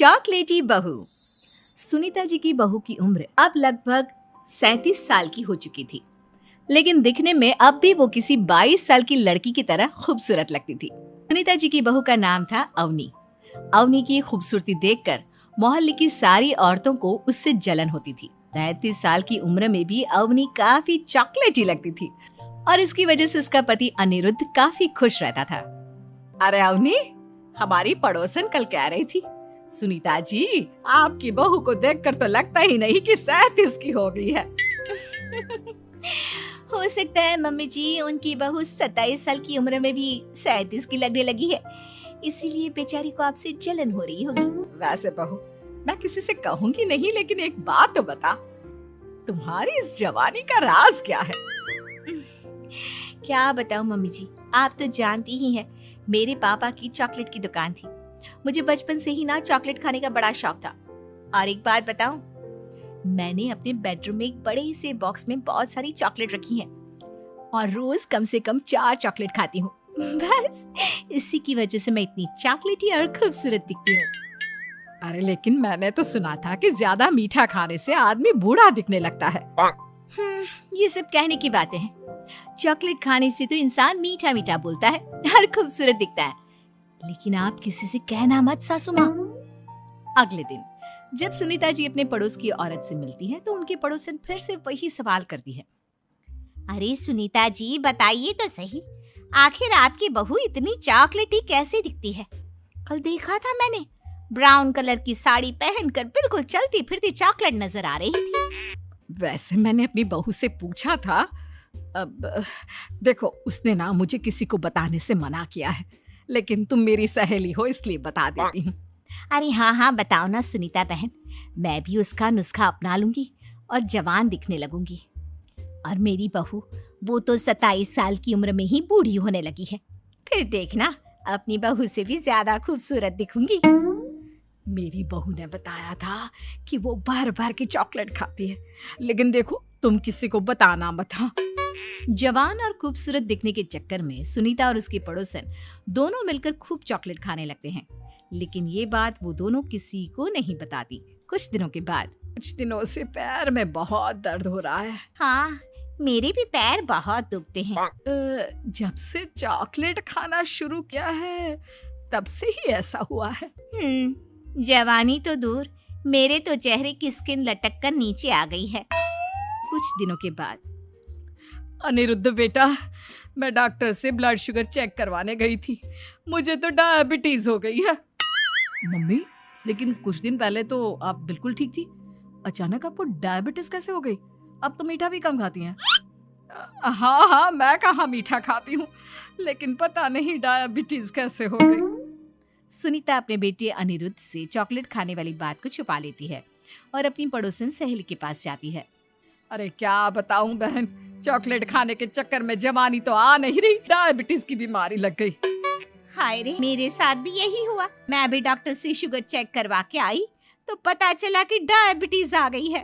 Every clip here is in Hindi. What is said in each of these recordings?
चॉकलेटी बहू। सुनीता जी की बहू की उम्र अब लगभग 37 साल की हो चुकी थी, लेकिन दिखने में अब भी वो किसी 22 साल की लड़की की तरह खूबसूरत लगती थी। सुनीता जी की बहू का नाम था अवनी। अवनी की खूबसूरती देखकर मोहल्ले की सारी औरतों को उससे जलन होती थी। 37 साल की उम्र में भी अवनी काफी चॉकलेटी लगती थी और इसकी वजह से उसका पति अनिरुद्ध काफी खुश रहता था। अरे अवनी, हमारी पड़ोसन कल कह रही थी, सुनीता जी आपकी बहू को देखकर तो लगता ही नहीं कि 37 की हो गई है। हो सकता है मम्मी जी उनकी बहू 27 साल की उम्र में भी 37 की लगने लगी है, इसीलिए बेचारी को आपसे जलन हो रही होगी। वैसे बहू, मैं किसी से कहूंगी नहीं, लेकिन एक बात तो बता, तुम्हारी इस जवानी का राज क्या है? क्या बताऊं मम्मी जी, आप तो जानती ही हैं, मेरे पापा की चॉकलेट की दुकान थी। मुझे बचपन से ही ना चॉकलेट खाने का बड़ा शौक था। और एक बात बताऊं, मैंने अपने बेडरूम में एक बड़े से बॉक्स में बहुत सारी चॉकलेट रखी हैं और रोज कम से कम 4 चॉकलेट खाती हूँ। बस इसी की वजह से मैं इतनी चॉकलेटी और खूबसूरत दिखती हूँ। अरे लेकिन मैंने तो सुना था कि ज्यादा मीठा खाने से आदमी बूढ़ा दिखने लगता है। ये सब कहने की बातें हैं। चॉकलेट खाने से तो इंसान मीठा मीठा बोलता है और खूबसूरत दिखता है। लेकिन आप किसी से कहना मत सासू माँ। अगले दिन जब सुनीता जी अपने पड़ोस की औरत से मिलती है तो उनके पड़ोसन फिर से वही सवाल करती है। अरे सुनीता जी बताइए तो सही, आखिर आपकी बहू इतनी चॉकलेटी कैसे दिखती है? कल देखा था मैंने, ब्राउन कलर की साड़ी पहनकर बिल्कुल चलती फिरती चॉकलेट नजर आ रही थी। वैसे मैंने अपनी बहू से पूछा था। अब देखो, उसने ना मुझे किसी को बताने से मना किया है, लेकिन तुम मेरी सहेली हो इसलिए बता देती हूँ। अरे हाँ बताओ ना सुनीता बहन, मैं भी उसका नुस्खा अपना लूंगी और जवान दिखने लगूंगी। और मेरी बहू वो तो 27 साल की उम्र में ही बूढ़ी होने लगी है, फिर देखना अपनी बहू से भी ज्यादा खूबसूरत दिखूंगी। मेरी बहू ने बताया था कि वो भर भर के चॉकलेट खाती है, लेकिन देखो तुम किसी को बताना मत। हाँ। जवान और खूबसूरत दिखने के चक्कर में सुनीता और उसके पड़ोसन दोनों मिलकर खूब चॉकलेट खाने लगते हैं, लेकिन ये बात वो दोनों किसी को नहीं बताती। कुछ दिनों के बाद, कुछ दिनों से पैर में बहुत दर्द हो रहा है। हाँ, मेरे भी पैर बहुत दुखते हैं। जब से चॉकलेट खाना शुरू किया है तब से ही ऐसा हुआ है। जवानी तो दूर, मेरे तो चेहरे की स्किन लटक कर नीचे आ गई है। कुछ दिनों के बाद, अनिरुद्ध बेटा, मैं डॉक्टर से ब्लड शुगर चेक करवाने गई थी, मुझे तो डायबिटीज हो गई है। मम्मी, लेकिन कुछ दिन पहले तो आप बिल्कुल ठीक थी, अचानक आपको डायबिटीज कैसे हो गई? अब तो मीठा भी कम खाती हैं। हाँ, मैं कहाँ मीठा खाती हूँ, लेकिन पता नहीं डायबिटीज कैसे हो गई। सुनीता अपने बेटे अनिरुद्ध से चॉकलेट खाने वाली बात को छुपा लेती है और अपनी पड़ोसन सहेली के पास जाती है। अरे क्या बताऊं बहन, चॉकलेट खाने के चक्कर में जवानी तो आ नहीं रही, डायबिटीज की बीमारी लग गई। हाय रे, मेरे साथ भी यही हुआ। मैं अभी डॉक्टर से शुगर चेक करवा के आई तो पता चला कि डायबिटीज आ गई है।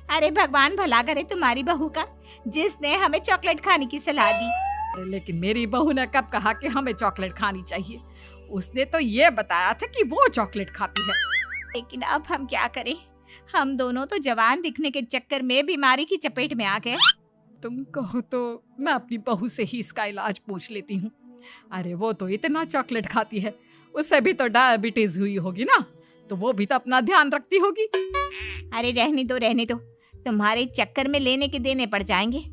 अरे भगवान भला करे तुम्हारी बहू का, जिसने हमें चॉकलेट खाने की सलाह दी। अरे लेकिन मेरी बहू ने कब कहा कि हमें चॉकलेट खानी चाहिए? उसने तो ये बताया था कि वो चॉकलेट खाती है। लेकिन अब हम क्या करें, हम दोनों तो जवान दिखने के चक्कर में बीमारी की चपेट में आ गए। तुम कहो तो मैं अपनी बहू से ही इसका इलाज पूछ लेती हूँ। अरे वो तो इतना चॉकलेट खाती है, उससे भी तो डायबिटीज हुई होगी ना, तो वो भी तो अपना ध्यान रखती होगी। अरे रहने दो, तुम्हारे चक्कर में लेने के देने पड़ जाएंगे।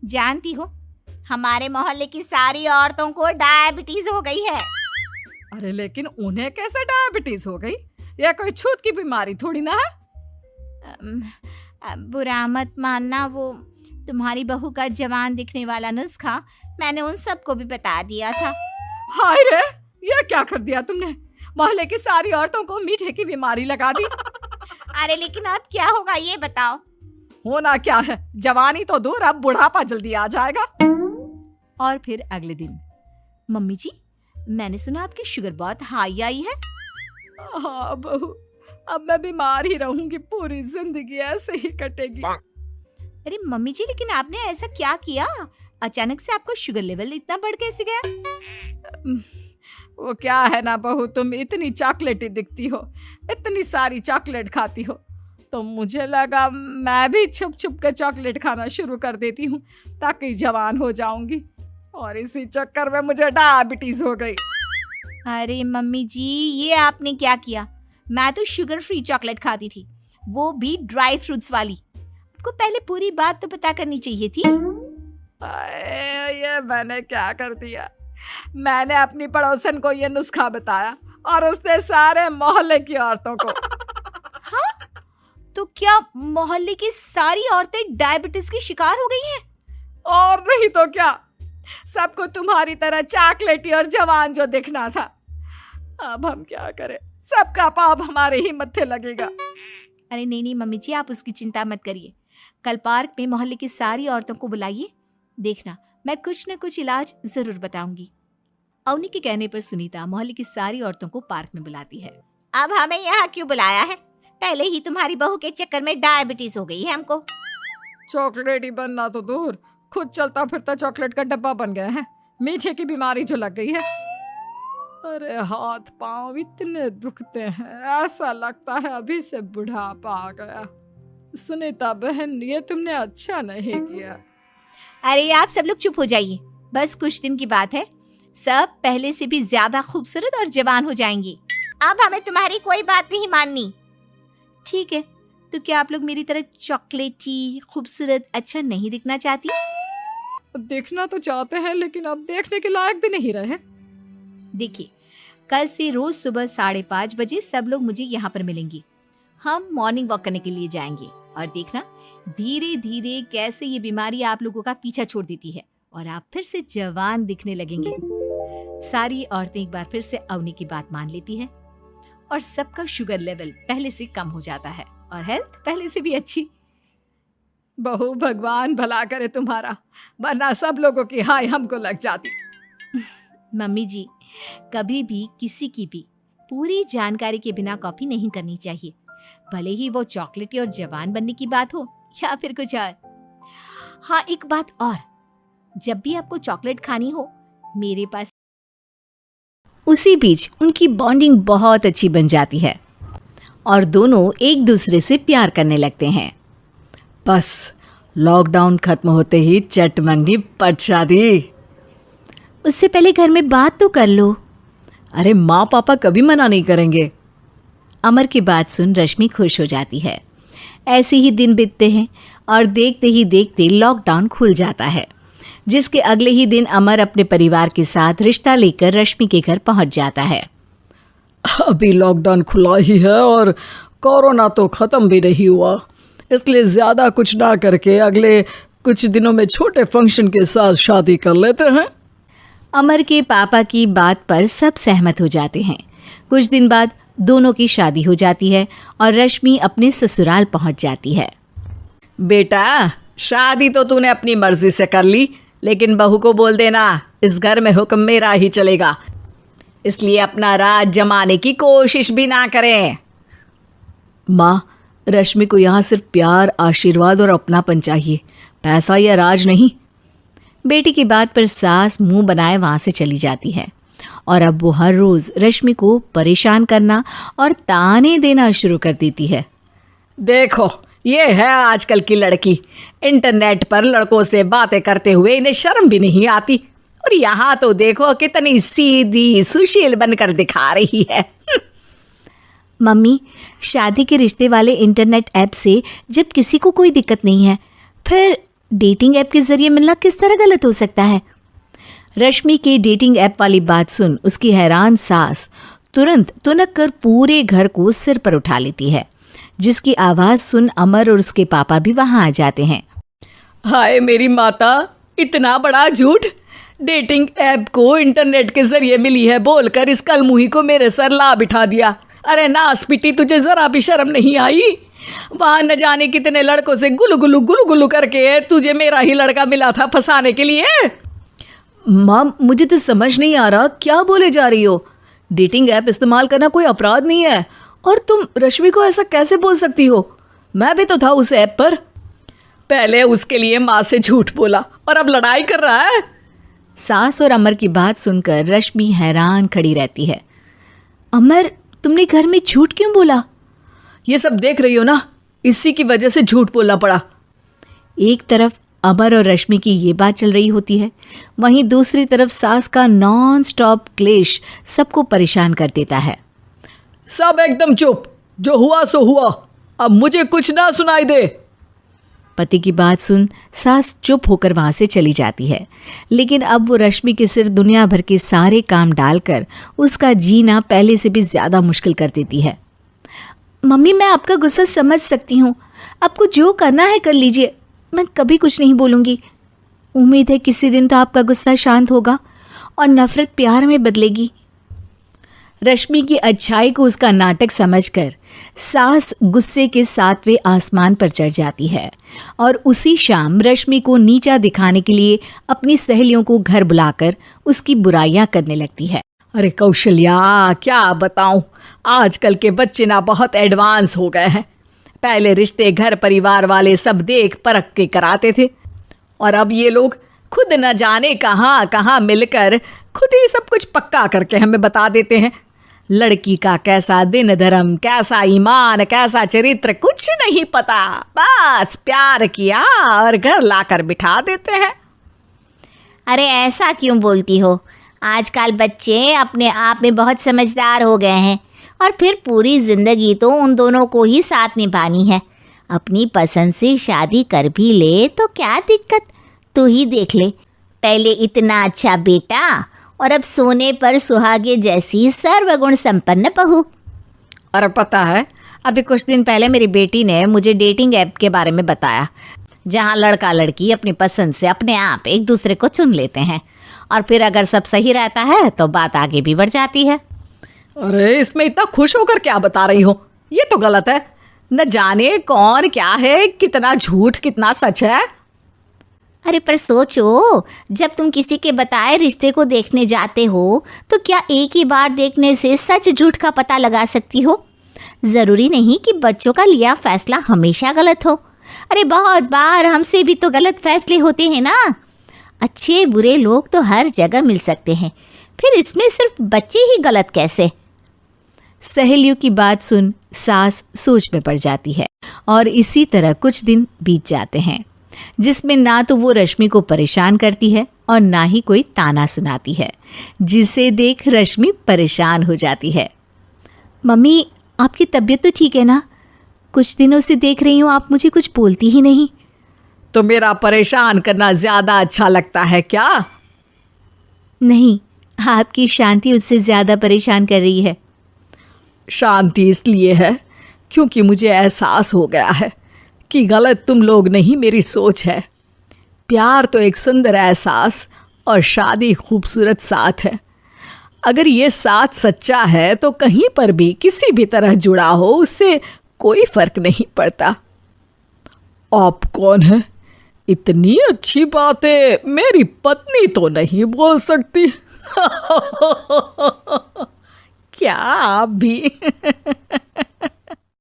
जानती हो, हमारे मोहल्ले की सारी औरतों को डायबिटीज हो गई है। अरे लेकिन उन्हें कैसे डायबिटीज हो गई? यह कोई छूत की बीमारी थोड़ी ना है। बुरा मत मानना, वो तुम्हारी बहू का जवान दिखने वाला नुस्खा मैंने उन सबको भी बता दिया था। हाय रे, ये क्या कर दिया तुमने? मोहल्ले की सारी औरतों को मीठे की बीमारी लगा दी। अरे लेकिन अब क्या होगा ये बताओ। होना क्या है, जवानी तो दूर, अब बुढ़ापा जल्दी आ जाएगा। और फिर अगले दिन, मम्मी जी मैंने सुना आपकी शुगर बहुत हाई आई है। हाँ बहू, अब मैं बीमार ही रहूंगी, पूरी जिंदगी ऐसे ही कटेगी। अरे मम्मी जी, लेकिन आपने ऐसा क्या किया? अचानक से आपका शुगर लेवल इतना बढ़ कैसे गया? वो क्या है ना बहू, तुम इतनी चॉकलेटी दिखती हो, इतनी सारी चॉकलेट खाती हो, तो मुझे लगा मैं भी छुप छुप कर चॉकलेट खाना शुरू कर देती हूँ ताकि जवान हो जाऊंगी, और इसी चक्कर में मुझे डायबिटीज हो गई। अरे मम्मी जी, ये आपने क्या किया? मैं तो शुगर फ्री चॉकलेट खाती थी, वो भी ड्राई फ्रूट्स वाली। आपको पहले पूरी बात तो पता करनी चाहिए थी। ये मैंने क्या कर दिया? मैंने अपनी पड़ोसन को ये नुस्खा बताया और उसने सारे मोहल्ले की औरतों को। हाँ? तो क्या मोहल्ले की सारी औरतें डायबिटीज की शिकार हो गई हैं? और नहीं तो क्या, सबको तुम्हारी तरह चॉकलेटी और जवान जो दिखना था। अब हम क्या करें, सबका पाप हमारे ही मत्थे लगेगा। अरे नहीं नहीं मम्मी जी, आप उसकी चिंता मत करिए। कल पार्क में मोहल्ले की सारी औरतों को बुलाइए, देखना मैं कुछ न कुछ इलाज जरूर बताऊंगी। अवनी के कहने पर सुनीता मोहल्ले की सारी औरतों को पार्क में बुलाती है। अब हमें यहाँ क्यों बुलाया है? पहले ही तुम्हारी बहू के चक्कर में डायबिटीज हो गई है हमको। चॉकलेटी बनना तो दूर, खुद चलता फिरता चॉकलेट का डब्बा बन गया है। मीठे की बीमारी जो लग गई है। अरे हाथ पांव इतने दुखते हैं, ऐसा लगता है अभी से बुढ़ापा आ गया। सुनीता बहन, ये तुमने अच्छा नहीं किया। अरे आप सब लोग चुप हो जाइए, बस कुछ दिन की बात है, सब पहले से भी ज्यादा खूबसूरत और जवान हो जाएंगी। अब हमें तुम्हारी कोई बात नहीं माननी। ठीक है, तो क्या आप लोग मेरी तरह चॉकलेटी, खूबसूरत, अच्छा नहीं दिखना चाहती? देखना तो चाहते हैं, लेकिन अब देखने के लायक भी नहीं रहे। देखिए, कल से रोज सुबह 5:30 बजे सब लोग मुझे यहाँ पर मिलेंगे। हम मॉर्निंग वॉक करने के लिए जाएंगे, और देखना धीरे धीरे कैसे ये बीमारी आप लोगों का पीछा छोड़ देती है और आप फिर से जवान दिखने लगेंगे। सारी औरतें एक बार फिर से अवनी की बात मान लेती है और सबका शुगर लेवल पहले से कम हो जाता है और हेल्थ पहले से भी अच्छी। बहू, भगवान भला करे तुम्हारा, वरना सब लोगों की हाय हमको लग जाती। मम्मी जी, कभी भी किसी की भी पूरी जानकारी के बिना कॉपी नहीं करनी चाहिए, भले ही वो चॉकलेटी और जवान बनने की बात हो या फिर कुछ और। हाँ, एक बात और, जब भी आपको चॉकलेट खानी हो मेरे पास। उसी बीच उनकी बॉन्डिंग बहुत अच्छी बन जाती है और दोनों एक दूसरे से प्यार करने लगते हैं। बस लॉकडाउन खत्म होते ही चट मंगनी पट शादी। उससे पहले घर में बात तो कर लो। अरे माँ पापा कभी मना नहीं करेंगे। अमर की बात सुन रश्मि खुश हो जाती है। ऐसे ही दिन बीतते हैं और देखते ही देखते लॉकडाउन खुल जाता है, जिसके अगले ही दिन अमर अपने परिवार के साथ रिश्ता लेकर रश्मि के घर पहुंच जाता है। अभी लॉकडाउन खुला ही है और कोरोना तो खत्म भी नहीं हुआ, इसलिए ज़्यादा कुछ ना करके अगले कुछ दिनों में छोटे फंक्शन के साथ शादी कर लेते हैं। अमर के पापा की बात पर सब सहमत हो जाते हैं। कुछ दिन बाद दोनों की शादी हो जाती है और रश्मि अपने ससुराल पहुंच जाती है। बेटा, शादी तो तूने अपनी मर्जी से कर ली, लेकिन बहू को बोल देना इस घर में हुक्म मेरा ही चलेगा, इसलिए अपना राज जमाने की कोशिश भी ना करें। माँ, रश्मि को यहाँ सिर्फ प्यार, आशीर्वाद और अपनापन चाहिए, पैसा या राज नहीं। बेटी की बात पर सास मुंह बनाए वहां से चली जाती है और अब वो हर रोज रश्मि को परेशान करना और ताने देना शुरू कर देती है। देखो, ये है आजकल की लड़की, इंटरनेट पर लड़कों से बातें करते हुए इन्हें शर्म भी नहीं आती, और यहाँ तो देखो कितनी सीधी सुशील बनकर दिखा रही है। मम्मी, शादी के रिश्ते वाले इंटरनेट ऐप से जब किसी को कोई दिक्कत नहीं है, फिर डेटिंग ऐप के जरिए मिलना किस तरह गलत हो सकता है? रश्मि के डेटिंग ऐप वाली बात सुन उसकी हैरान सास तुरंत तुनक कर पूरे घर को सिर पर उठा लेती है, जिसकी आवाज सुन अमर और उसके पापा भी वहां आ जाते हैं। हाय मेरी माता, इतना बड़ा झूठ! डेटिंग ऐप को इंटरनेट के जरिए मिली है बोलकर इस कलमुही को मेरे सर ला बिठा दिया। अरे नास पिटी, तुझे जरा भी शर्म नहीं आई? वहां न जाने कितने लड़कों से गुलू गुलू करके तुझे मेरा ही लड़का मिला था फंसाने के लिए। माँ, मुझे तो समझ नहीं आ रहा क्या बोले जा रही हो। डेटिंग ऐप इस्तेमाल करना कोई अपराध नहीं है, और तुम रश्मि को ऐसा कैसे बोल सकती हो? मैं भी तो था उस ऐप पर। पहले उसके लिए माँ से झूठ बोला और अब लड़ाई कर रहा है। सास और अमर की बात सुनकर रश्मि हैरान खड़ी रहती है। अमर, तुमने घर में झूठ क्यों बोला? ये सब देख रही हो ना, इसी की वजह से झूठ बोलना पड़ा। एक तरफ अमर और रश्मि की ये बात चल रही होती है, वहीं दूसरी तरफ सास का नॉन स्टॉप क्लेश सबको परेशान कर देता है। सब एकदम चुप, जो हुआ सो हुआ, अब मुझे कुछ ना सुनाई दे। पति की बात सुन सास चुप होकर वहां से चली जाती है, लेकिन अब वो रश्मि के सिर दुनिया भर के सारे काम डालकर उसका जीना पहले से भी ज्यादा मुश्किल कर देती है। मम्मी, मैं आपका गुस्सा समझ सकती हूँ, आपको जो करना है कर लीजिए, मैं कभी कुछ नहीं बोलूँगी। उम्मीद है किसी दिन तो आपका गुस्सा शांत होगा और नफरत प्यार में बदलेगी। रश्मि की अच्छाई को उसका नाटक समझकर सास गुस्से के 7वें आसमान पर चढ़ जाती है और उसी शाम रश्मि को नीचा दिखाने के लिए अपनी सहेलियों को घर बुलाकर उसकी बुराइयां करने लगती है। अरे कौशल्या, क्या बताऊं, आजकल के बच्चे ना बहुत एडवांस हो गए हैं। पहले रिश्ते घर परिवार वाले सब देख परख के कराते थे, और अब ये लोग खुद न जाने कहाँ कहाँ मिलकर खुद ही सब कुछ पक्का करके हमें बता देते हैं। लड़की का कैसा दिन धर्म, कैसा ईमान, कैसा चरित्र कुछ नहीं पता, बस प्यार किया और घर लाकर बिठा देते हैं। अरे ऐसा क्यों बोलती हो? आजकल बच्चे अपने आप में बहुत समझदार हो गए हैं, और फिर पूरी जिंदगी तो उन दोनों को ही साथ निभानी है। अपनी पसंद से शादी कर भी ले तो क्या दिक्कत, तू ही देख ले, पहले इतना अच्छा बेटा और अब सोने पर सुहागे जैसी सर्वगुण संपन्न बहू। और पता है, अभी कुछ दिन पहले मेरी बेटी ने मुझे डेटिंग ऐप के बारे में बताया, जहाँ लड़का लड़की अपनी पसंद से अपने आप एक दूसरे को चुन लेते हैं, और फिर अगर सब सही रहता है तो बात आगे भी बढ़ जाती है। अरे इसमें इतना खुश होकर क्या बता रही हो, ये तो गलत है। न जाने कौन क्या है, कितना झूठ कितना सच है। अरे पर सोचो, जब तुम किसी के बताए रिश्ते को देखने जाते हो तो क्या एक ही बार देखने से सच झूठ का पता लगा सकती हो? ज़रूरी नहीं कि बच्चों का लिया फैसला हमेशा गलत हो। अरे बहुत बार हमसे भी तो गलत फैसले होते हैं ना। अच्छे बुरे लोग तो हर जगह मिल सकते हैं, फिर इसमें सिर्फ बच्चे ही गलत कैसे? सहेलियों की बात सुन सास सोच में पड़ जाती है, और इसी तरह कुछ दिन बीत जाते हैं, जिसमें ना तो वो रश्मि को परेशान करती है और ना ही कोई ताना सुनाती है, जिसे देख रश्मि परेशान हो जाती है। मम्मी, आपकी तबीयत तो ठीक है ना? कुछ दिनों से देख रही हूँ आप मुझे कुछ बोलती ही नहीं। तो मेरा परेशान करना ज्यादा अच्छा लगता है क्या? नहीं, आपकी शांति उससे ज्यादा परेशान कर रही है। शांति इसलिए है क्योंकि मुझे एहसास हो गया है कि गलत तुम लोग नहीं, मेरी सोच है। प्यार तो एक सुंदर एहसास और शादी खूबसूरत साथ है। अगर ये साथ सच्चा है तो कहीं पर भी किसी भी तरह जुड़ा हो, उससे कोई फर्क नहीं पड़ता। आप कौन है? इतनी अच्छी बातें मेरी पत्नी तो नहीं बोल सकती। क्या आप भी?